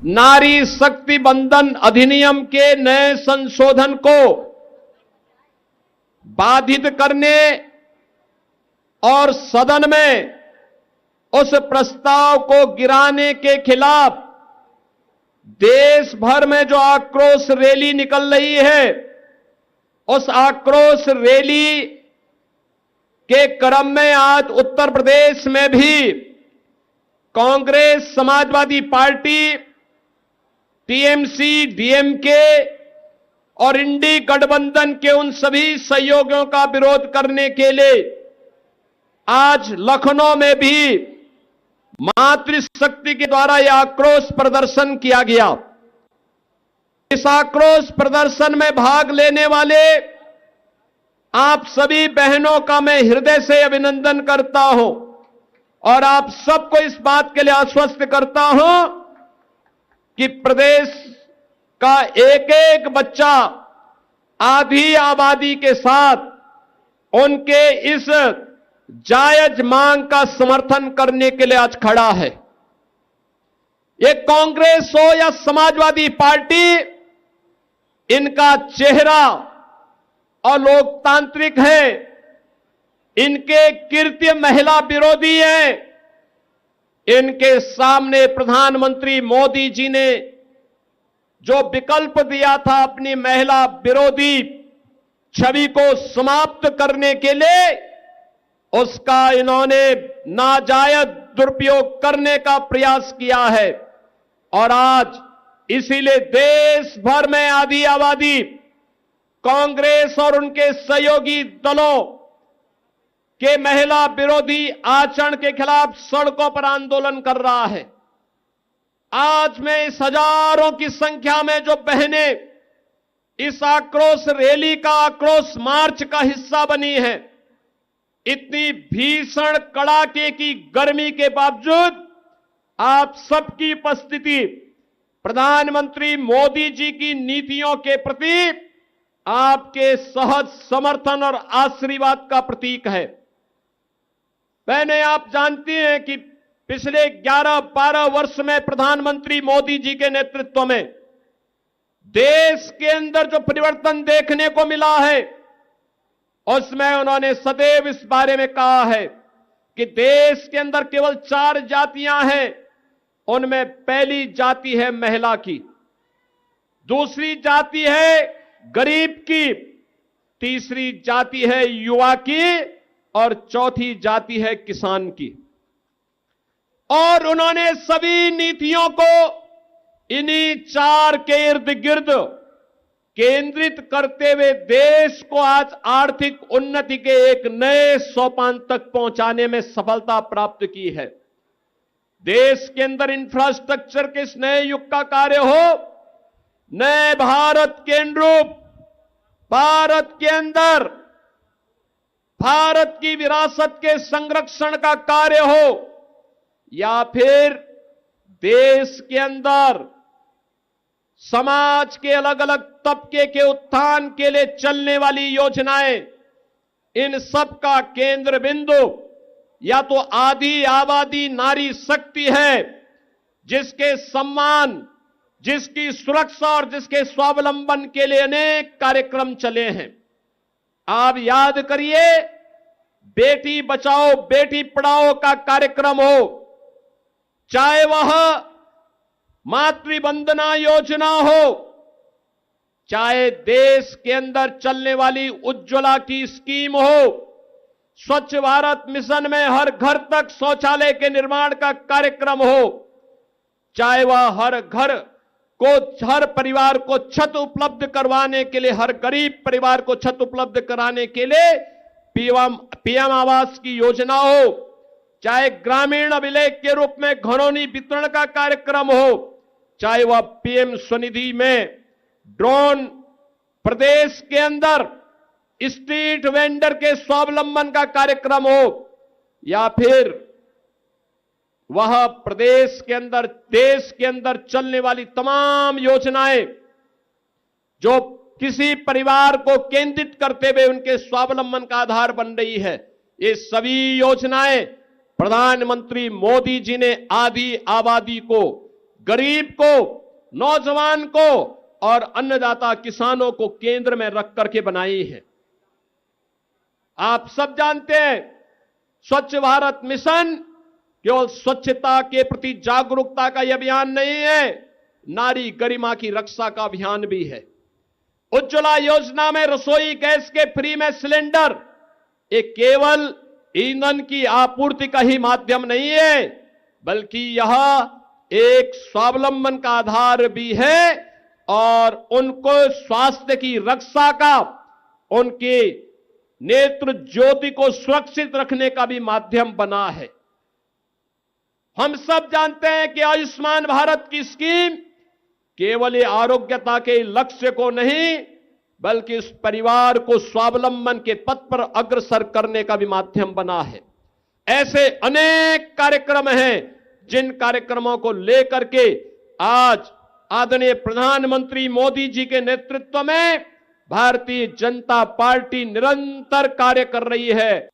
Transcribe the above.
नारी शक्ति बंधन अधिनियम के नए संशोधन को बाधित करने और सदन में उस प्रस्ताव को गिराने के खिलाफ देश भर में जो आक्रोश रैली निकल रही है, उस आक्रोश रैली के क्रम में आज उत्तर प्रदेश में भी Congress, Samajwadi party, TMC, DMK और इंडी गठबंधन के उन सभी सहयोगियों का विरोध करने के लिए आज लखनऊ में भी मातृशक्ति के द्वारा यह आक्रोश प्रदर्शन किया गया। इस आक्रोश प्रदर्शन में भाग लेने वाले आप सभी बहनों का मैं हृदय से अभिनंदन करता हूं और आप सबको इस बात के लिए आश्वस्त करता हूं कि प्रदेश का एक एक बच्चा आधी आबादी के साथ उनके इस जायज मांग का समर्थन करने के लिए आज खड़ा है। ये कांग्रेस हो या समाजवादी पार्टी, इनका चेहरा अलोकतांत्रिक है, इनके कृत्य महिला विरोधी है। इनके सामने प्रधानमंत्री मोदी जी ने जो विकल्प दिया था अपनी महिला विरोधी छवि को समाप्त करने के लिए, उसका इन्होंने नाजायज दुरुपयोग करने का प्रयास किया है। और आज इसीलिए देश भर में आधी आबादी कांग्रेस और उनके सहयोगी दलों के महिला विरोधी आचरण के खिलाफ सड़कों पर आंदोलन कर रहा है। आज में इस हजारों की संख्या में जो बहनें इस आक्रोश रैली का, आक्रोश मार्च का हिस्सा बनी है, इतनी भीषण कड़ाके की गर्मी के बावजूद आप सबकी उपस्थिति प्रधानमंत्री मोदी जी की नीतियों के प्रति आपके सहज समर्थन और आशीर्वाद का प्रतीक है। बहनें, आप जानती हैं कि पिछले 11-12 वर्ष में प्रधानमंत्री मोदी जी के नेतृत्व में देश के अंदर जो परिवर्तन देखने को मिला है, उसमें उन्होंने सदैव इस बारे में कहा है कि देश के अंदर केवल 4 जातियां हैं। उनमें पहली जाति है महिला की, दूसरी जाति है गरीब की, तीसरी जाति है युवा की और चौथी जाति है किसान की। और उन्होंने सभी नीतियों को इन्हीं 4 के इर्द गिर्द केंद्रित करते हुए देश को आज आर्थिक उन्नति के एक नए सोपान तक पहुंचाने में सफलता प्राप्त की है। देश के अंदर इंफ्रास्ट्रक्चर के इस नए युग का कार्य हो, नए भारत के अनुरूप भारत के अंदर भारत की विरासत के संरक्षण का कार्य हो, या फिर देश के अंदर समाज के अलग अलग तबके के उत्थान के लिए चलने वाली योजनाएं, इन सब का केंद्र बिंदु या तो आधी आबादी नारी शक्ति है, जिसके सम्मान, जिसकी सुरक्षा और जिसके स्वावलंबन के लिए अनेक कार्यक्रम चले हैं। आप याद करिए, बेटी बचाओ बेटी पढ़ाओ का कार्यक्रम हो, चाहे वह मातृ वंदना योजना हो, चाहे देश के अंदर चलने वाली उज्ज्वला की स्कीम हो, स्वच्छ भारत मिशन में हर घर तक शौचालय के निर्माण का कार्यक्रम हो, चाहे वह हर घर को, हर परिवार को छत उपलब्ध करवाने के लिए, हर गरीब परिवार को छत उपलब्ध कराने के लिए पीएम आवास की योजना हो, चाहे ग्रामीण अभिलेख के रूप में घरौनी वितरण का कार्यक्रम हो, चाहे वह पीएम स्वनिधि में ड्रोन प्रदेश के अंदर स्ट्रीट वेंडर के स्वावलंबन का कार्यक्रम हो, या फिर वह प्रदेश के अंदर, देश के अंदर चलने वाली तमाम योजनाएं जो किसी परिवार को केंद्रित करते हुए उनके स्वावलंबन का आधार बन रही है, ये सभी योजनाएं प्रधानमंत्री मोदी जी ने आधी आबादी को गरीब को, नौजवान को और अन्नदाता किसानों को केंद्र में रख करके बनाई है। आप सब जानते हैं, स्वच्छ भारत मिशन केवल स्वच्छता के प्रति जागरूकता का यह अभियान नहीं है, नारी गरिमा की रक्षा का अभियान भी है। उज्ज्वला योजना में रसोई गैस के फ्री में सिलेंडर एक केवल ईंधन की आपूर्ति का ही माध्यम नहीं है, बल्कि यह एक स्वावलंबन का आधार भी है और उनको स्वास्थ्य की रक्षा का, उनके नेत्र ज्योति को सुरक्षित रखने का भी माध्यम बना है। हम सब जानते हैं कि आयुष्मान भारत की स्कीम केवल ये आरोग्यता के लक्ष्य को नहीं, बल्कि उस परिवार को स्वावलंबन के पथ पर अग्रसर करने का भी माध्यम बना है। ऐसे अनेक कार्यक्रम हैं जिन कार्यक्रमों को लेकर के आज आदरणीय प्रधानमंत्री मोदी जी के नेतृत्व में भारतीय जनता पार्टी निरंतर कार्य कर रही है।